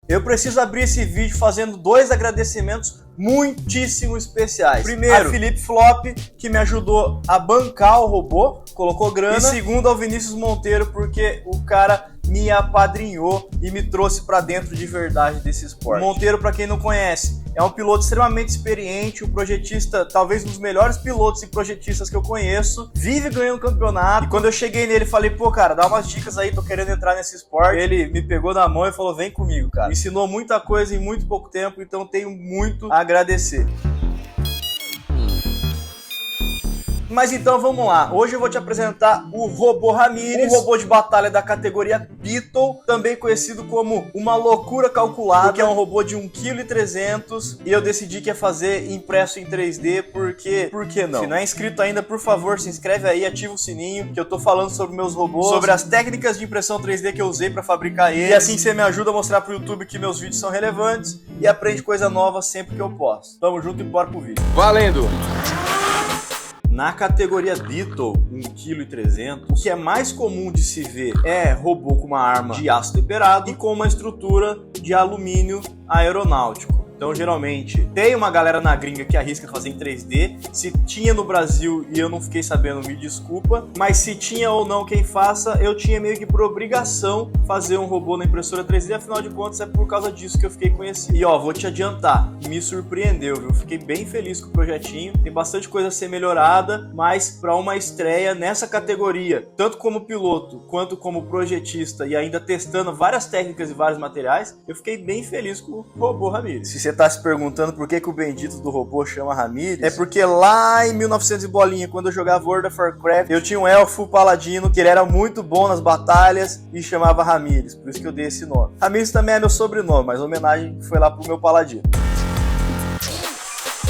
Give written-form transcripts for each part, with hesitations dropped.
Eu preciso abrir esse vídeo fazendo 2 agradecimentos muitíssimo especiais. Primeiro, a Felipe Flop, que me ajudou a bancar o robô, colocou grana. E segundo, ao Vinícius Monteiro, porque o cara me apadrinhou e me trouxe pra dentro de verdade desse esporte. O Monteiro, pra quem não conhece, é um piloto extremamente experiente, um projetista, talvez um dos melhores pilotos e projetistas que eu conheço, vive ganhando campeonato. E quando eu cheguei nele, falei, pô, cara, dá umas dicas aí, tô querendo entrar nesse esporte. Ele me pegou na mão e falou, vem comigo, cara. Me ensinou muita coisa em muito pouco tempo, então tenho muito a agradecer. Mas então vamos lá, hoje eu vou te apresentar o Robô Ramírez, um robô de batalha da categoria Beetle, também conhecido como uma loucura calculada, que é um robô de 1,3 kg, e eu decidi que ia fazer impresso em 3D, porque, por que não? Se não é inscrito ainda, por favor, se inscreve aí, ativa o sininho, que eu tô falando sobre meus robôs, sobre as técnicas de impressão 3D que eu usei pra fabricar eles, e assim você me ajuda a mostrar pro YouTube que meus vídeos são relevantes, e aprende coisa nova sempre que eu posto. Tamo junto e bora pro vídeo. Valendo! Na categoria Beetle, 1,3 kg, o que é mais comum de se ver é robô com uma arma de aço temperado e com uma estrutura de alumínio aeronáutico. Então, geralmente, tem uma galera na gringa que arrisca fazer em 3D. Se tinha no Brasil e eu não fiquei sabendo, me desculpa. Mas se tinha ou não quem faça, eu tinha meio que por obrigação fazer um robô na impressora 3D. Afinal de contas, é por causa disso que eu fiquei conhecido. E ó, vou te adiantar, me surpreendeu, viu? Fiquei bem feliz com o projetinho. Tem bastante coisa a ser melhorada, mas para uma estreia nessa categoria, tanto como piloto quanto como projetista e ainda testando várias técnicas e vários materiais, eu fiquei bem feliz com o Robô Ramírez. Se você tá se perguntando por que o bendito do robô chama Ramírez, é porque lá em 1900 e bolinha, quando eu jogava World of Warcraft, eu tinha um elfo paladino que ele era muito bom nas batalhas e chamava Ramírez, por isso que eu dei esse nome. Ramírez também é meu sobrenome, mas a homenagem foi lá pro meu paladino.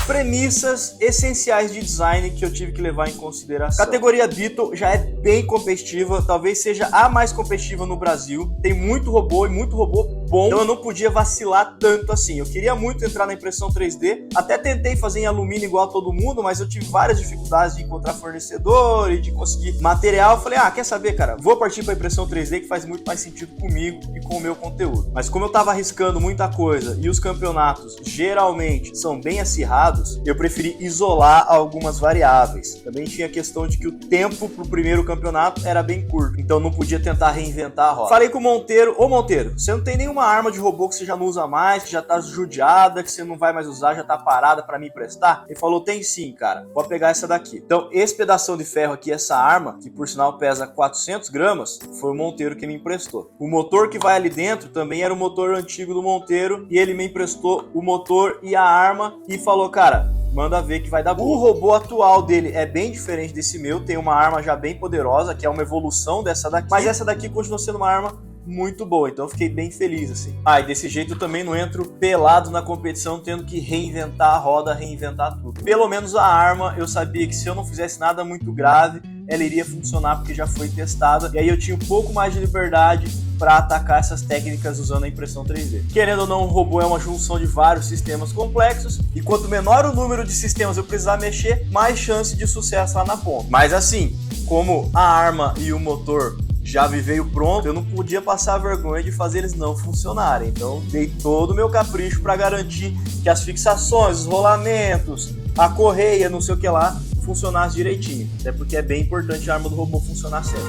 Premissas essenciais de design que eu tive que levar em consideração. A categoria Beetle já é bem competitiva, talvez seja a mais competitiva no Brasil. Tem muito robô e muito robô bom, então eu não podia vacilar tanto assim. Eu queria muito entrar na impressão 3D, até tentei fazer em alumínio igual a todo mundo, mas eu tive várias dificuldades de encontrar fornecedor e de conseguir material. Eu falei, quer saber, cara, vou partir para impressão 3D que faz muito mais sentido comigo e com o meu conteúdo. Mas como eu tava arriscando muita coisa e os campeonatos geralmente são bem acirrados, eu preferi isolar algumas variáveis. Também tinha a questão de que o tempo pro primeiro campeonato era bem curto, então não podia tentar reinventar a roda. Falei com o Monteiro, ô Monteiro, você não tem nenhuma arma de robô que você já não usa mais, que já tá judiada, que você não vai mais usar, já tá parada pra me emprestar? Ele falou, tem sim, cara, vou pegar essa daqui. Então esse pedação de ferro aqui, essa arma, que por sinal pesa 400 gramas, foi o Monteiro que me emprestou. O motor que vai ali dentro também era o motor antigo do Monteiro, e ele me emprestou o motor e a arma e falou, cara, manda ver que vai dar bom. O robô atual dele é bem diferente desse meu, tem uma arma já bem poderosa, que é uma evolução dessa daqui, mas essa daqui continua sendo uma arma muito boa, então eu fiquei bem feliz assim. E desse jeito eu também não entro pelado na competição, tendo que reinventar a roda, reinventar tudo. Pelo menos a arma, eu sabia que se eu não fizesse nada muito grave, ela iria funcionar porque já foi testada, e aí eu tinha um pouco mais de liberdade para atacar essas técnicas usando a impressão 3D. Querendo ou não, um robô é uma junção de vários sistemas complexos, e quanto menor o número de sistemas eu precisar mexer, mais chance de sucesso lá na ponta. Mas assim, como a arma e o motor já me veio pronto, eu não podia passar a vergonha de fazer eles não funcionarem. Então dei todo o meu capricho para garantir que as fixações, os rolamentos, a correia, não sei o que lá, funcionasse direitinho. Até porque é bem importante a arma do robô funcionar certo.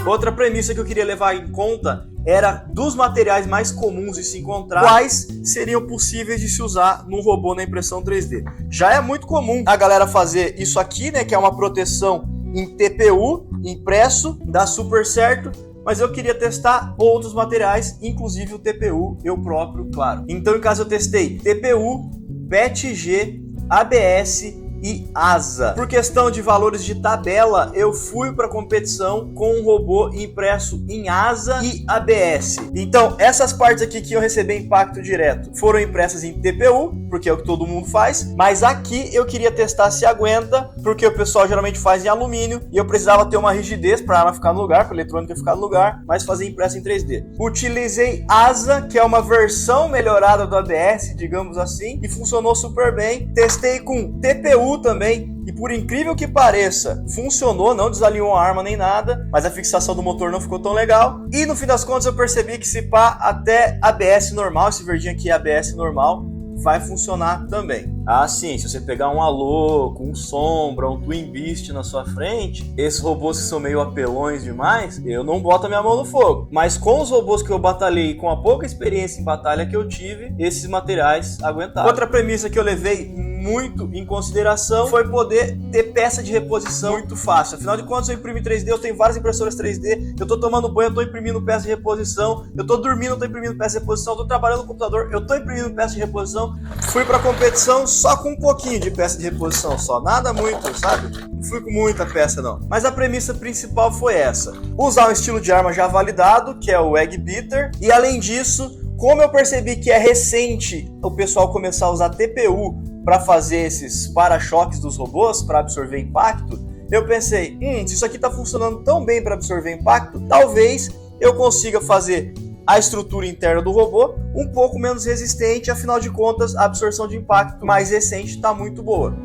Outra premissa que eu queria levar em conta era dos materiais mais comuns de se encontrar, quais seriam possíveis de se usar num robô na impressão 3D. Já é muito comum a galera fazer isso aqui, né, que é uma proteção em TPU, impresso, dá super certo, mas eu queria testar outros materiais, inclusive o TPU, eu próprio, claro. Então, em casa eu testei TPU, PETG, ABS e asa. Por questão de valores de tabela, eu fui para competição com um robô impresso em asa e ABS. Então, essas partes aqui que iam receber impacto direto foram impressas em TPU, porque é o que todo mundo faz, mas aqui eu queria testar se aguenta, porque o pessoal geralmente faz em alumínio e eu precisava ter uma rigidez para a arma ficar no lugar, para a eletrônica ficar no lugar, mas fazer impresso em 3D. Utilizei asa, que é uma versão melhorada do ABS, digamos assim, e funcionou super bem. Testei com TPU TPU também, e por incrível que pareça, funcionou, não desalinhou a arma nem nada, mas a fixação do motor não ficou tão legal. E no fim das contas eu percebi que se pá, até ABS normal, esse verdinho aqui é ABS normal, vai funcionar também. Ah, sim, se você pegar um Alô, um Sombra, um Twin Beast na sua frente, esses robôs que são meio apelões demais, eu não boto a minha mão no fogo. Mas com os robôs que eu batalhei, com a pouca experiência em batalha que eu tive, esses materiais aguentaram. Outra premissa que eu levei muito em consideração foi poder ter peça de reposição muito fácil. Afinal de contas, eu imprimo em 3D, eu tenho várias impressoras 3D, eu tô tomando banho, eu tô imprimindo peça de reposição, eu tô dormindo, eu tô imprimindo peça de reposição, eu tô trabalhando no computador, eu tô imprimindo peça de reposição. Fui pra competição só com um pouquinho de peça de reposição, só nada muito, sabe? Não fui com muita peça não. Mas a premissa principal foi essa: usar um estilo de arma já validado, que é o Egg Beater, e além disso, como eu percebi que é recente o pessoal começar a usar TPU para fazer esses para-choques dos robôs, para absorver impacto, eu pensei, se isso aqui está funcionando tão bem para absorver impacto, talvez eu consiga fazer a estrutura interna do robô um pouco menos resistente, afinal de contas a absorção de impacto mais recente está muito boa.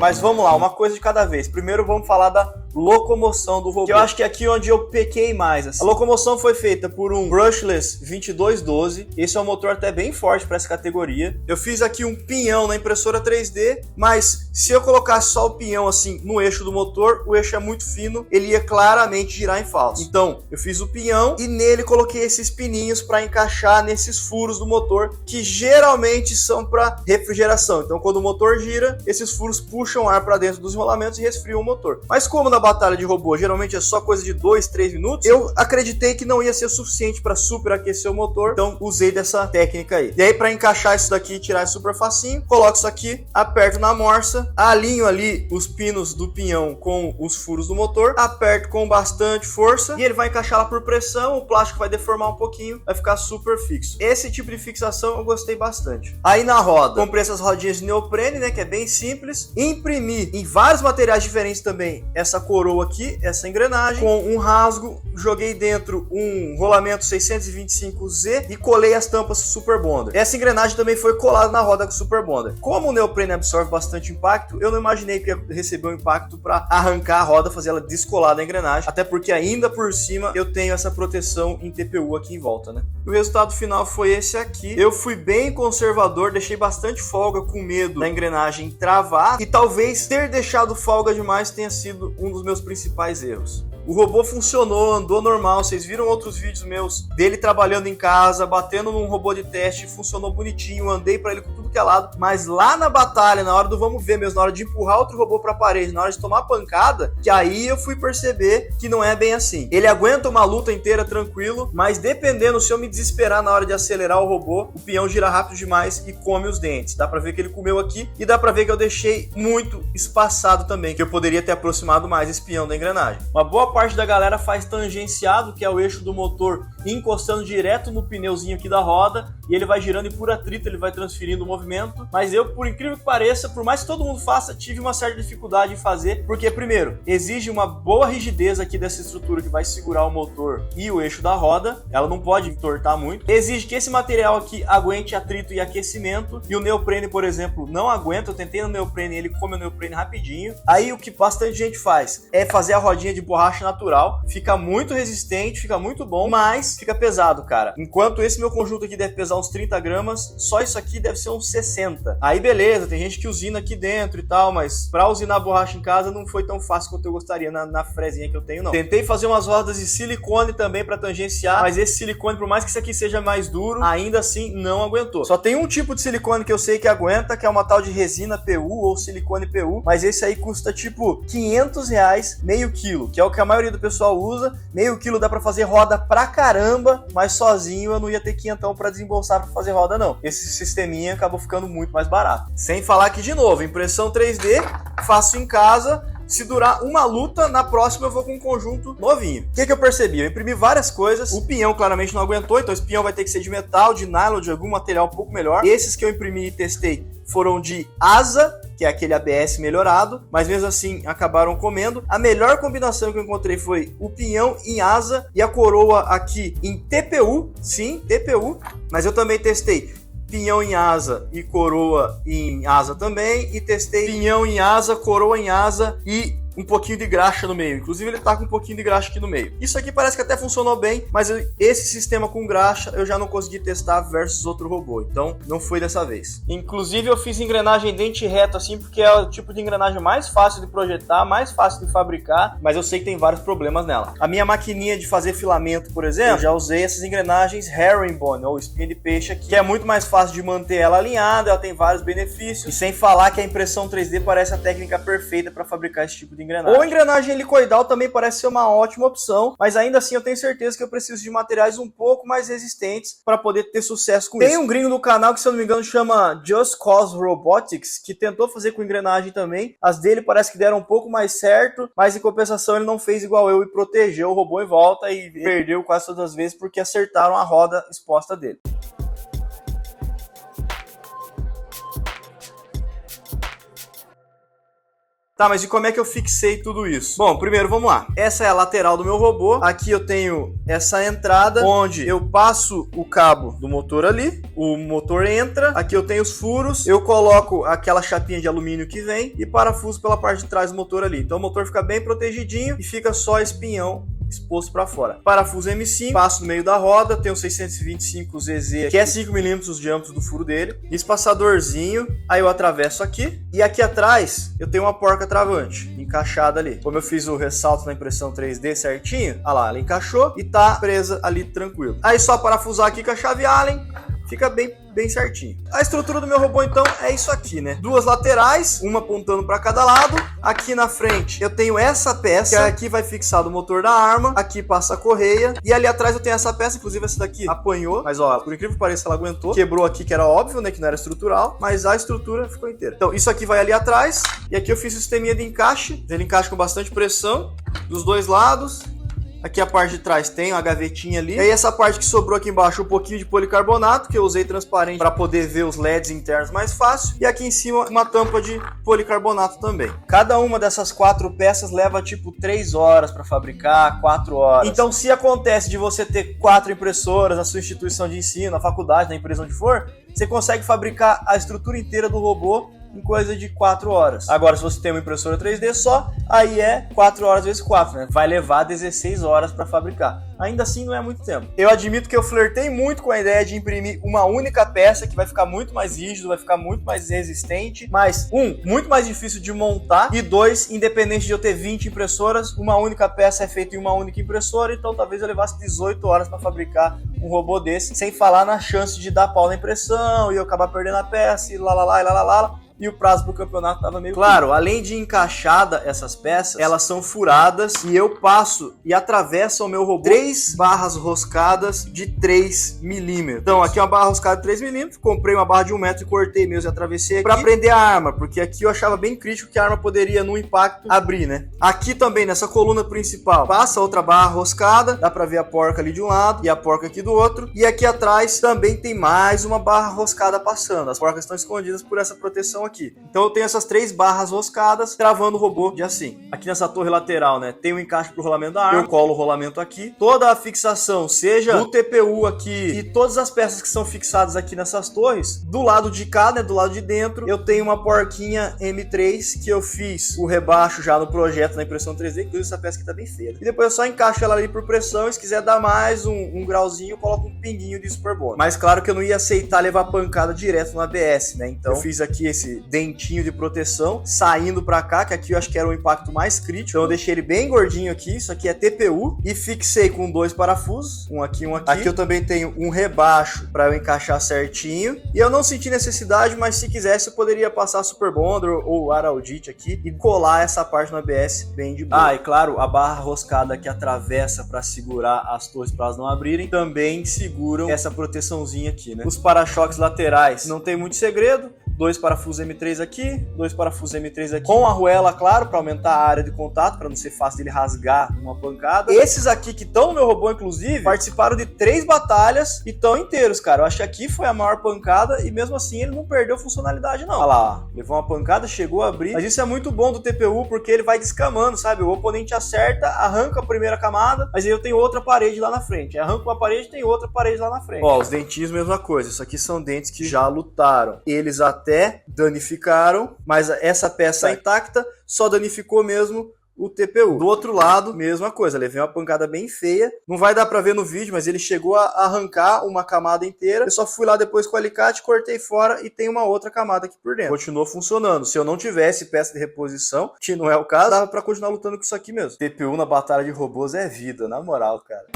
Mas vamos lá, uma coisa de cada vez. Primeiro vamos falar da locomoção do robô, que eu acho que é aqui onde eu pequei mais, assim. A locomoção foi feita por um Brushless 2212, esse é um motor até bem forte para essa categoria. Eu fiz aqui um pinhão na impressora 3D, mas se eu colocasse só o pinhão assim no eixo do motor, o eixo é muito fino, ele ia claramente girar em falso. Então, eu fiz o pinhão e nele coloquei esses pininhos para encaixar nesses furos do motor, que geralmente são para refrigeração. Então, quando o motor gira, esses furos puxam ar para dentro dos enrolamentos e resfriam o motor. Mas como na batalha de robô geralmente é só coisa de 2, 3 minutos, eu acreditei que não ia ser suficiente para superaquecer o motor, então usei dessa técnica aí. E aí, para encaixar isso daqui e tirar isso super facinho, coloco isso aqui, aperto na morsa, alinho ali os pinos do pinhão com os furos do motor, aperto com bastante força e ele vai encaixar lá por pressão, o plástico vai deformar um pouquinho, vai ficar super fixo. Esse tipo de fixação eu gostei bastante. Aí na roda, comprei essas rodinhas de neoprene, né, que é bem simples, imprimi em vários materiais diferentes também essa coroa aqui, essa engrenagem, com um rasgo, joguei dentro um rolamento 625Z e colei as tampas Super Bonder. Essa engrenagem também foi colada na roda com Super Bonder. Como o neoprene absorve bastante impacto, eu não imaginei que ia receber um impacto para arrancar a roda, fazer ela descolar da engrenagem, até porque ainda por cima eu tenho essa proteção em TPU aqui em volta, né? O resultado final foi esse aqui. Eu fui bem conservador, deixei bastante folga com medo da engrenagem travar e talvez ter deixado folga demais tenha sido um dos meus principais erros. O robô funcionou, andou normal, vocês viram outros vídeos meus dele trabalhando em casa, batendo num robô de teste, funcionou bonitinho, andei pra ele com tudo que é lado, mas lá na batalha, na hora do vamos ver mesmo, na hora de empurrar outro robô pra parede, na hora de tomar pancada, que aí eu fui perceber que não é bem assim. Ele aguenta uma luta inteira tranquilo, mas dependendo, se eu me desesperar na hora de acelerar o robô, o peão gira rápido demais e come os dentes. Dá pra ver que ele comeu aqui e dá pra ver que eu deixei muito espaçado também, que eu poderia ter aproximado mais esse peão da engrenagem. Uma boa parte da galera faz tangenciado, que é o eixo do motor encostando direto no pneuzinho aqui da roda, e ele vai girando e por atrito ele vai transferindo o movimento. Mas eu, por incrível que pareça, por mais que todo mundo faça, tive uma certa dificuldade em fazer, porque primeiro, exige uma boa rigidez aqui dessa estrutura que vai segurar o motor e o eixo da roda, ela não pode entortar muito. Exige que esse material aqui aguente atrito e aquecimento, e o neoprene, por exemplo, não aguenta. Eu tentei no neoprene, ele come o neoprene rapidinho. Aí o que bastante gente faz é fazer a rodinha de borracha natural, fica muito resistente, fica muito bom, mas fica pesado, cara. Enquanto esse meu conjunto aqui deve pesar uns 30 gramas, só isso aqui deve ser uns 60. Aí beleza, tem gente que usina aqui dentro e tal, mas pra usinar a borracha em casa não foi tão fácil quanto eu gostaria na frezinha que eu tenho, não. Tentei fazer umas rodas de silicone também pra tangenciar, mas esse silicone, por mais que isso aqui seja mais duro, ainda assim não aguentou. Só tem um tipo de silicone que eu sei que aguenta, que é uma tal de resina PU ou silicone PU, mas esse aí custa tipo R$500, meio quilo, que é o que a maioria do pessoal usa. Meio quilo dá pra fazer roda pra caramba, mas sozinho eu não ia ter quinhentão pra desembolsar pra fazer roda não. Esse sisteminha acabou ficando muito mais barato. Sem falar que, de novo, impressão 3D, faço em casa. Se durar uma luta, na próxima eu vou com um conjunto novinho. O que eu percebi? Eu imprimi várias coisas, o pinhão claramente não aguentou, então esse pinhão vai ter que ser de metal, de nylon, de algum material um pouco melhor. Esses que eu imprimi e testei foram de asa, que é aquele ABS melhorado, mas mesmo assim acabaram comendo. A melhor combinação que eu encontrei foi o pinhão em asa e a coroa aqui em TPU, sim, TPU, mas eu também testei pinhão em asa e coroa em asa também, e testei pinhão em asa, coroa em asa e um pouquinho de graxa no meio. Inclusive ele tá com um pouquinho de graxa aqui no meio. Isso aqui parece que até funcionou bem, mas esse sistema com graxa eu já não consegui testar versus outro robô, então não foi dessa vez. Inclusive eu fiz engrenagem dente reto assim, porque é o tipo de engrenagem mais fácil de projetar, mais fácil de fabricar, mas eu sei que tem vários problemas nela. A minha maquininha de fazer filamento, por exemplo, eu já usei essas engrenagens herringbone, ou espinha de peixe aqui, que é muito mais fácil de manter ela alinhada, ela tem vários benefícios, e sem falar que a impressão 3D parece a técnica perfeita para fabricar esse tipo de engrenagem. Ou engrenagem helicoidal também parece ser uma ótima opção, mas ainda assim eu tenho certeza que eu preciso de materiais um pouco mais resistentes para poder ter sucesso com isso. Tem um gringo no canal que, se eu não me engano, chama Just Cause Robotics, que tentou fazer com engrenagem também. As dele parece que deram um pouco mais certo, mas em compensação ele não fez igual eu e protegeu o robô em volta e perdeu quase todas as vezes porque acertaram a roda exposta dele. Tá, mas e como é que eu fixei tudo isso? Bom, primeiro vamos lá. Essa é a lateral do meu robô. Aqui eu tenho essa entrada, onde eu passo o cabo do motor ali, o motor entra, aqui eu tenho os furos, eu coloco aquela chapinha de alumínio que vem e parafuso pela parte de trás do motor ali. Então o motor fica bem protegidinho e fica só esse pinhão exposto para fora. Parafuso M5, passo no meio da roda, tem um 625 ZZ, que é 5 mm os diâmetros do furo dele, espaçadorzinho, aí eu atravesso aqui, e aqui atrás eu tenho uma porca travante, encaixada ali. Como eu fiz o ressalto na impressão 3D certinho, olha lá, ela encaixou e tá presa ali tranquilo. Aí só parafusar aqui com a chave Allen, fica bem certinho. A estrutura do meu robô então é isso aqui, né? Duas laterais, uma apontando para cada lado. Aqui na frente eu tenho essa peça, que aqui vai fixar do motor da arma. Aqui passa a correia. E ali atrás eu tenho essa peça, inclusive essa daqui apanhou. Mas ó, por incrível que pareça, ela aguentou. Quebrou aqui, que era óbvio, né? Que não era estrutural. Mas a estrutura ficou inteira. Então isso aqui vai ali atrás. E aqui eu fiz o sisteminha de encaixe. Ele encaixa com bastante pressão dos dois lados. Aqui a parte de trás tem uma gavetinha ali. E aí essa parte que sobrou aqui embaixo, um pouquinho de policarbonato, que eu usei transparente para poder ver os LEDs internos mais fácil. E aqui em cima uma tampa de policarbonato também. Cada uma dessas 4 peças leva tipo 3 horas para fabricar, 4 horas. Então se acontece de você ter 4 impressoras na sua instituição de ensino, na faculdade, na empresa onde for, você consegue fabricar a estrutura inteira do robô em coisa de 4 horas. Agora, se você tem uma impressora 3D só, aí é 4 horas vezes 4, né? Vai levar 16 horas para fabricar. Ainda assim, não é muito tempo. Eu admito que eu flertei muito com a ideia de imprimir uma única peça, que vai ficar muito mais rígido, vai ficar muito mais resistente, mas, muito mais difícil de montar, e 2, independente de eu ter 20 impressoras, uma única peça é feita em uma única impressora, então talvez eu levasse 18 horas para fabricar um robô desse, sem falar na chance de dar pau na impressão, e eu acabar perdendo a peça, e lá. E o prazo do campeonato tava meio... Claro, além de encaixada essas peças, elas são furadas e eu passo e atravesso o meu robô 3 barras roscadas de 3 milímetros. Então aqui é uma barra roscada de 3 milímetros, comprei uma barra de 1 metro e cortei mesmo e atravessei aqui pra prender a arma, porque aqui eu achava bem crítico que a arma poderia, no impacto, abrir, né? Aqui também, nessa coluna principal, passa outra barra roscada, dá pra ver a porca ali de um lado e a porca aqui do outro. E aqui atrás também tem mais uma barra roscada passando. As porcas estão escondidas por essa proteção aqui. Então eu tenho essas 3 barras roscadas travando o robô de assim. Aqui nessa torre lateral, né, tem um encaixe pro rolamento da arma. Eu colo o rolamento aqui. Toda a fixação, seja do TPU aqui e todas as peças que são fixadas aqui nessas torres, do lado de cá, né, do lado de dentro, eu tenho uma porquinha M3 que eu fiz o rebaixo já no projeto na impressão 3D, inclusive essa peça aqui tá bem feia. E depois eu só encaixo ela ali por pressão e se quiser dar mais um grauzinho, eu coloco um pinguinho de Super Bond. Mas claro que eu não ia aceitar levar pancada direto no ABS, né? Então eu fiz aqui esse dentinho de proteção saindo pra cá, que aqui eu acho que era o impacto mais crítico. Então eu deixei ele bem gordinho aqui, isso aqui é TPU, e fixei com 2 parafusos, um aqui e um aqui. Aqui eu também tenho um rebaixo pra eu encaixar certinho. E eu não senti necessidade, mas se quisesse eu poderia passar Super Bonder ou Araldite aqui e colar essa parte no ABS bem de boa. Ah, e claro, a barra roscada que atravessa pra segurar as torres pra elas não abrirem, também seguram essa proteçãozinha aqui, né? Os para-choques laterais não tem muito segredo, 2 parafusos M3 aqui, 2 parafusos M3 aqui, com a arruela, claro, para aumentar a área de contato, para não ser fácil dele rasgar uma pancada. Esses aqui que estão no meu robô, inclusive, participaram de 3 batalhas e estão inteiros, cara. Eu acho que aqui foi a maior pancada e mesmo assim ele não perdeu funcionalidade, não. Olha lá, ó. Levou uma pancada, chegou a abrir. Mas isso é muito bom do TPU, porque ele vai descamando, sabe? O oponente acerta, arranca a primeira camada, mas aí eu tenho outra parede lá na frente. Arranca uma parede, tem outra parede lá na frente. Ó, os dentinhos, mesma coisa. Isso aqui são dentes que já lutaram. Eles até danificaram, mas essa peça intacta só danificou mesmo o TPU. Do outro lado, mesma coisa, levei uma pancada bem feia. Não vai dar pra ver no vídeo, mas ele chegou a arrancar uma camada inteira. Eu só fui lá depois com o alicate, cortei fora e tem uma outra camada aqui por dentro. Continuou funcionando. Se eu não tivesse peça de reposição, que não é o caso, dava pra continuar lutando com isso aqui mesmo. TPU na batalha de robôs é vida, na moral, cara.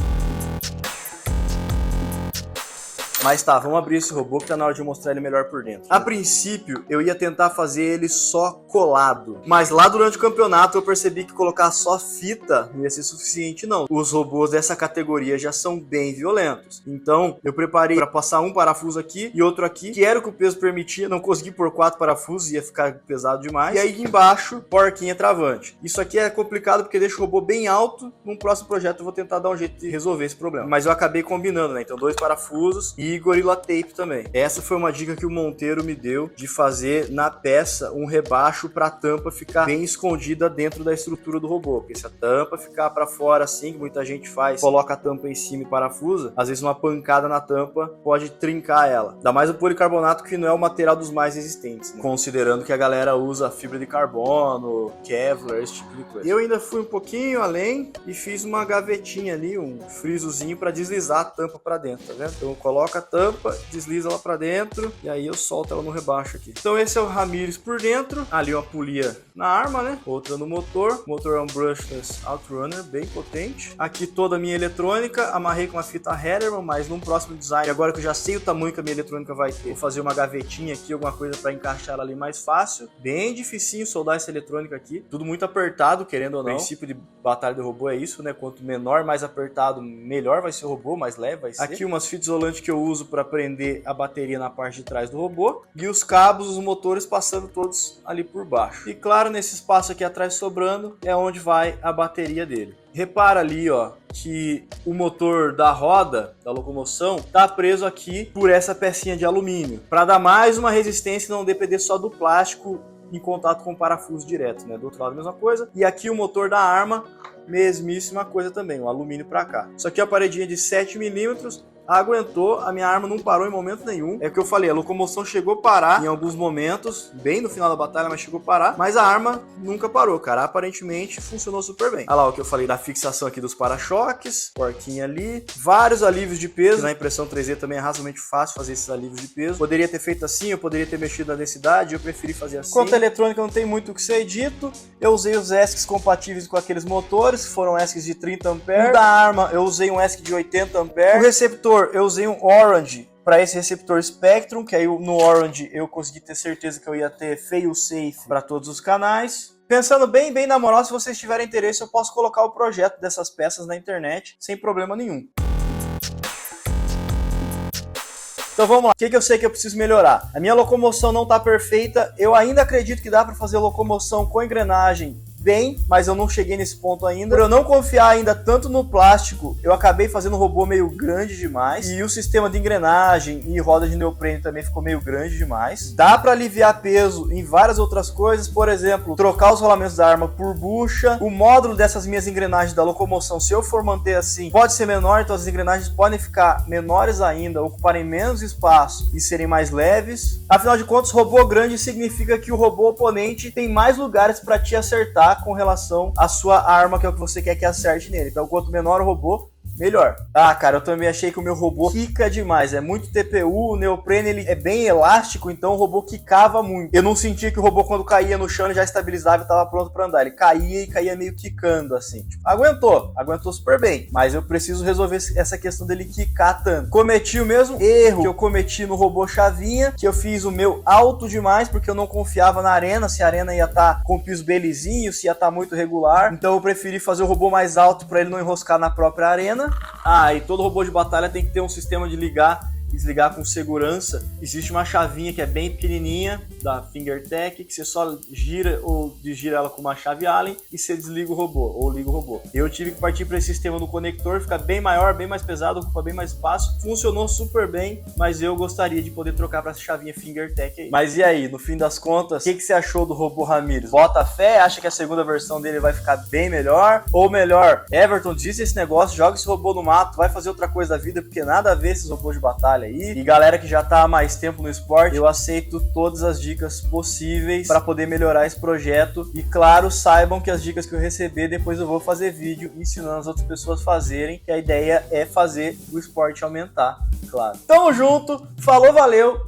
Mas tá, vamos abrir esse robô que tá na hora de mostrar ele melhor por dentro. A princípio, eu ia tentar fazer ele só colado. Mas lá durante o campeonato eu percebi que colocar só fita não ia ser suficiente não. Os robôs dessa categoria já são bem violentos. Então, eu preparei para passar um parafuso aqui e outro aqui, que era o que o peso permitia. Não consegui pôr 4 parafusos, ia ficar pesado demais. E aí embaixo, porquinha travante. Isso aqui é complicado porque deixa o robô bem alto. Num próximo projeto eu vou tentar dar um jeito de resolver esse problema. Mas eu acabei combinando, né? Então 2 parafusos e Gorilla Tape também. Essa foi uma dica que o Monteiro me deu de fazer na peça um rebaixo para a tampa ficar bem escondida dentro da estrutura do robô. Porque se a tampa ficar para fora assim, que muita gente faz, coloca a tampa em cima e parafusa, às vezes uma pancada na tampa pode trincar ela. Ainda mais o policarbonato, que não é o material dos mais resistentes, né? Considerando que a galera usa fibra de carbono, Kevlar, esse tipo de coisa. Eu ainda fui um pouquinho além e fiz uma gavetinha ali, um frisozinho para deslizar a tampa para dentro, tá vendo? Então coloca a tampa, desliza ela para dentro e aí eu solto ela no rebaixo aqui. Então esse é o Ramirez por dentro, ali uma polia na arma, né? Outra no motor. O motor é um brushless Outrunner, bem potente. Aqui toda a minha eletrônica, amarrei com uma fita Hederman, mas num próximo design, agora que eu já sei o tamanho que a minha eletrônica vai ter, vou fazer uma gavetinha aqui, alguma coisa para encaixar ela ali mais fácil. Bem dificinho soldar essa eletrônica aqui, tudo muito apertado, querendo ou não. O princípio de batalha de robô é isso, né? Quanto menor, mais apertado, melhor vai ser o robô, mais leve vai ser. Aqui umas fitas isolantes que eu uso para prender a bateria na parte de trás do robô e os cabos, os motores passando todos ali por baixo. E claro, nesse espaço aqui atrás sobrando é onde vai a bateria dele. Repara ali, ó, que o motor da roda, da locomoção, tá preso aqui por essa pecinha de alumínio, para dar mais uma resistência e não depender só do plástico em contato com o parafuso direto, né? Do outro lado a mesma coisa. E aqui o motor da arma, mesmíssima coisa também, o alumínio para cá. Isso aqui é a paredinha de 7 milímetros. Aguentou, a minha arma não parou em momento nenhum. É o que eu falei, a locomoção chegou a parar em alguns momentos, bem no final da batalha, mas chegou a parar. Mas a arma nunca parou, cara. Aparentemente funcionou super bem. Olha lá o que eu falei da fixação aqui dos para-choques, porquinha ali. Vários alívios de peso. Na impressão 3D também é razoavelmente fácil fazer esses alívios de peso. Poderia ter feito assim, eu poderia ter mexido na densidade, eu preferi fazer assim. Quanto à eletrônica, não tem muito o que ser dito. Eu usei os ESCs compatíveis com aqueles motores, que foram ESCs de 30 A. Da arma, eu usei um ESC de 80 A. O receptor, eu usei um Orange para esse receptor Spectrum, que aí no Orange eu consegui ter certeza que eu ia ter fail-safe para todos os canais. Pensando bem na moral, se vocês tiverem interesse, eu posso colocar o projeto dessas peças na internet sem problema nenhum. Então vamos lá, o que eu sei que eu preciso melhorar? A minha locomoção não está perfeita, eu ainda acredito que dá para fazer locomoção com engrenagem bem, mas eu não cheguei nesse ponto ainda. Por eu não confiar ainda tanto no plástico, eu acabei fazendo um robô meio grande demais. E o sistema de engrenagem e roda de neoprene também ficou meio grande demais. Dá para aliviar peso em várias outras coisas, por exemplo, trocar os rolamentos da arma por bucha. O módulo dessas minhas engrenagens da locomoção, se eu for manter assim, pode ser menor, então as engrenagens podem ficar menores ainda, ocuparem menos espaço e serem mais leves. Afinal de contas, robô grande significa que o robô oponente tem mais lugares para te acertar com relação à sua arma, que é o que você quer que acerte nele. Então, quanto menor o robô, melhor. Ah, cara, eu também achei que o meu robô quica demais. É muito TPU, o neoprene ele é bem elástico, então o robô quicava muito. Eu não sentia que o robô, quando caía no chão, ele já estabilizava e estava pronto para andar. Ele caía e caía meio quicando, assim. Tipo, aguentou super bem. Mas eu preciso resolver essa questão dele quicar tanto. Cometi o mesmo erro que eu cometi no robô chavinha, que eu fiz o meu alto demais, porque eu não confiava na arena, se a arena ia estar com piso belizinho, se ia estar muito regular. Então eu preferi fazer o robô mais alto para ele não enroscar na própria arena. Ah, e todo robô de batalha tem que ter um sistema de ligar e desligar com segurança, existe uma chavinha que é bem pequenininha, da Fingertech, que você só gira ou desgira ela com uma chave Allen e você desliga o robô, ou liga o robô. Eu tive que partir para esse sistema no conector, fica bem maior, bem mais pesado, ocupa bem mais espaço, funcionou super bem, mas eu gostaria de poder trocar para essa chavinha Fingertech aí. Mas e aí, no fim das contas, o que você achou do robô Ramírez? Bota fé? Acha que a segunda versão dele vai ficar bem melhor? Ou melhor, Everton, desiste esse negócio, joga esse robô no mato, vai fazer outra coisa da vida, porque nada a ver esses robôs de batalha aí. E galera que já tá há mais tempo no esporte, eu aceito todas as dicas possíveis para poder melhorar esse projeto. E claro, saibam que as dicas que eu receber, depois eu vou fazer vídeo ensinando as outras pessoas a fazerem, que a ideia é fazer o esporte aumentar, claro. Tamo junto, falou, valeu